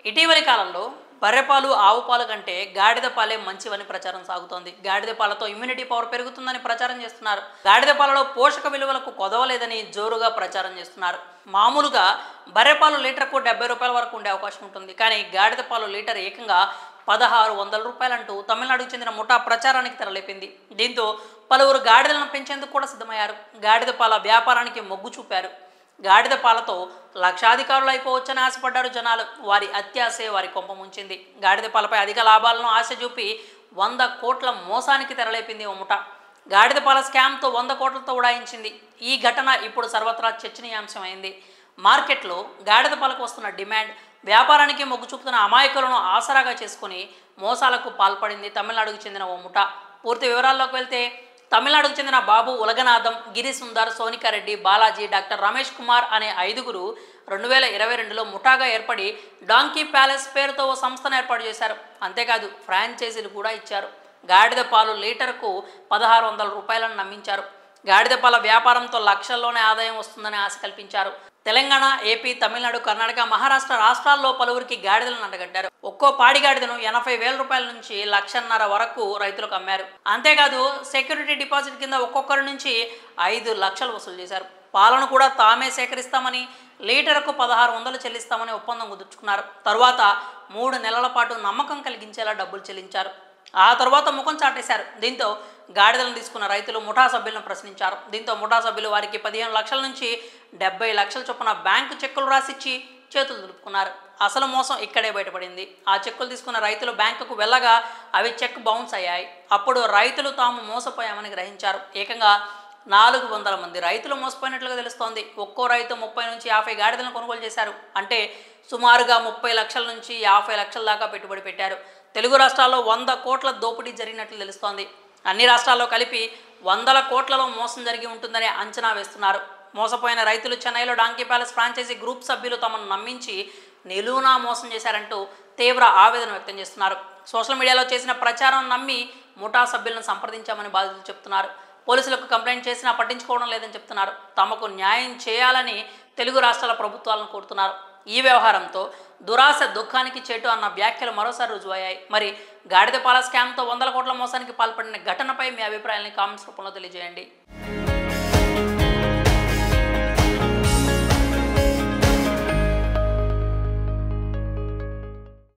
ఇటీవలి కాలంలో బర్రెపాలు ఆవు పాలు కంటే గాడిద పాలే మంచివని ప్రచారం సాగుతోంది. గాడిద పాలతో ఇమ్యూనిటీ పవర్ పెరుగుతుందని ప్రచారం చేస్తున్నారు. గాడిద పాలలో పోషక విలువలకు కొదవలేదని జోరుగా ప్రచారం చేస్తున్నారు. మామూలుగా బర్రెపాలు లీటర్కు 70 రూపాయల వరకు ఉండే అవకాశం ఉంటుంది. కానీ గాడిద పాలు లీటర్ ఏకంగా 1600 రూపాయలంటూ తమిళనాడుకు చెందిన ముఠా ప్రచారానికి తెరలేపింది. దీంతో పలువురు గాడిదలను పెంచేందుకు కూడా సిద్ధమయ్యారు. గాడిద పాల వ్యాపారానికి మొగ్గు చూపారు. గాడిద పాలతో లక్షాధికారులు అయిపోవచ్చని ఆశపడ్డారు జనాలు. వారి అత్యాశే వారి కొంప ముంచింది. గాడిద పాలపై అధిక లాభాలను ఆశ చూపి 100 కోట్ల మోసానికి తెరలేపింది ఓ ముఠ. గాడిద పాల స్కామ్తో 100 కోట్లతో ఉడాయించింది. ఈ ఘటన ఇప్పుడు సర్వత్రా చర్చనీయాంశమైంది. మార్కెట్లో గాడిద పాలకు వస్తున్న డిమాండ్, వ్యాపారానికి మొగ్గు చూపుతున్న అమాయకులను ఆసరాగా చేసుకుని మోసాలకు పాల్పడింది తమిళనాడుకు చెందిన ఓ ముఠ. పూర్తి వివరాల్లోకి వెళ్తే, తమిళనాడుకు చెందిన బాబు ఉలగనాథం, గిరి సుందర్, సోనికారెడ్డి, బాలాజీ, డాక్టర్ రమేష్ కుమార్ అనే 5గురు 2022లో ముఠాగా ఏర్పడి డాంకీ ప్యాలెస్ పేరుతో ఓ సంస్థను ఏర్పాటు చేశారు. అంతేకాదు ఫ్రాంచైజీలు కూడా ఇచ్చారు. గాడిద పాలు లీటర్కు 1600 రూపాయలను నమ్మించారు. గాడిద పాల వ్యాపారంతో లక్షల్లోనే ఆదాయం వస్తుందని ఆశ కల్పించారు. తెలంగాణ, ఏపీ, తమిళనాడు, కర్ణాటక, మహారాష్ట్ర రాష్ట్రాల్లో పలువురికి గాడిదలను అంటగట్టారు. ఒక్కో పాడి గాడిదను 80,000 రూపాయల నుంచి 1,50,000 వరకు రైతులకు అమ్మారు. అంతేకాదు సెక్యూరిటీ డిపాజిట్ కింద ఒక్కొక్కరి నుంచి 5 లక్షలు వసూలు చేశారు. పాలను కూడా తామే సేకరిస్తామని, లీటర్కు 1600 చెల్లిస్తామని ఒప్పందం కుదుర్చుకున్నారు. తరువాత 3 నెలల పాటు నమ్మకం కలిగించేలా డబ్బులు చెల్లించారు. ఆ తర్వాత ముఖం చాటేశారు. దీంతో గాడిదలను తీసుకున్న రైతులు ముఠా సభ్యులను ప్రశ్నించారు. దీంతో ముఠా సభ్యులు వారికి 15 లక్షల నుంచి 70 లక్షల చొప్పున బ్యాంకు చెక్కులు రాసిచ్చి చేతులు దులుపుకున్నారు. అసలు మోసం ఇక్కడే బయటపడింది. ఆ చెక్కులు తీసుకున్న రైతులు బ్యాంకుకు వెళ్ళగా అవి చెక్ బౌన్స్ అయ్యాయి. అప్పుడు రైతులు తాము మోసపోయామని గ్రహించారు. ఏకంగా 400 మంది రైతులు మోసపోయినట్లుగా తెలుస్తోంది. ఒక్కో రైతు 30 నుంచి 50 గాడిదలను కొనుగోలు చేశారు. అంటే సుమారుగా 30 లక్షల నుంచి 50 లక్షల దాకా పెట్టుబడి పెట్టారు. తెలుగు రాష్ట్రాల్లో 100 కోట్ల దోపిడీ జరిగినట్లు తెలుస్తోంది. అన్ని రాష్ట్రాల్లో కలిపి 100 కోట్లలో మోసం జరిగి ఉంటుందని అంచనా వేస్తున్నారు. మోసపోయిన రైతులు చెన్నైలో డాంకీ ప్యాలెస్ ఫ్రాంచైజీ గ్రూప్ సభ్యులు తమను నమ్మించి నిలువునా మోసం చేశారంటూ తీవ్ర ఆవేదన వ్యక్తం చేస్తున్నారు. సోషల్ మీడియాలో చేసిన ప్రచారం నమ్మి ముఠా సభ్యులను సంప్రదించామని బాధితులు చెప్తున్నారు. పోలీసులకు కంప్లైంట్ చేసినా పట్టించుకోవడం లేదని చెప్తున్నారు. తమకు న్యాయం చేయాలని తెలుగు రాష్ట్రాల ప్రభుత్వాలను కోరుతున్నారు. ఈ వ్యవహారంతో దురాశ దుఃఖానికి చేటు అన్న వ్యాఖ్యలు మరోసారి రుజువయ్యాయి. మరి గాడిద పాల స్కామ్తో 100 కోట్ల మోసానికి పాల్పడిన ఘటనపై మీ అభిప్రాయాన్ని కామెంట్స్ రూపంలో తెలియజేయండి.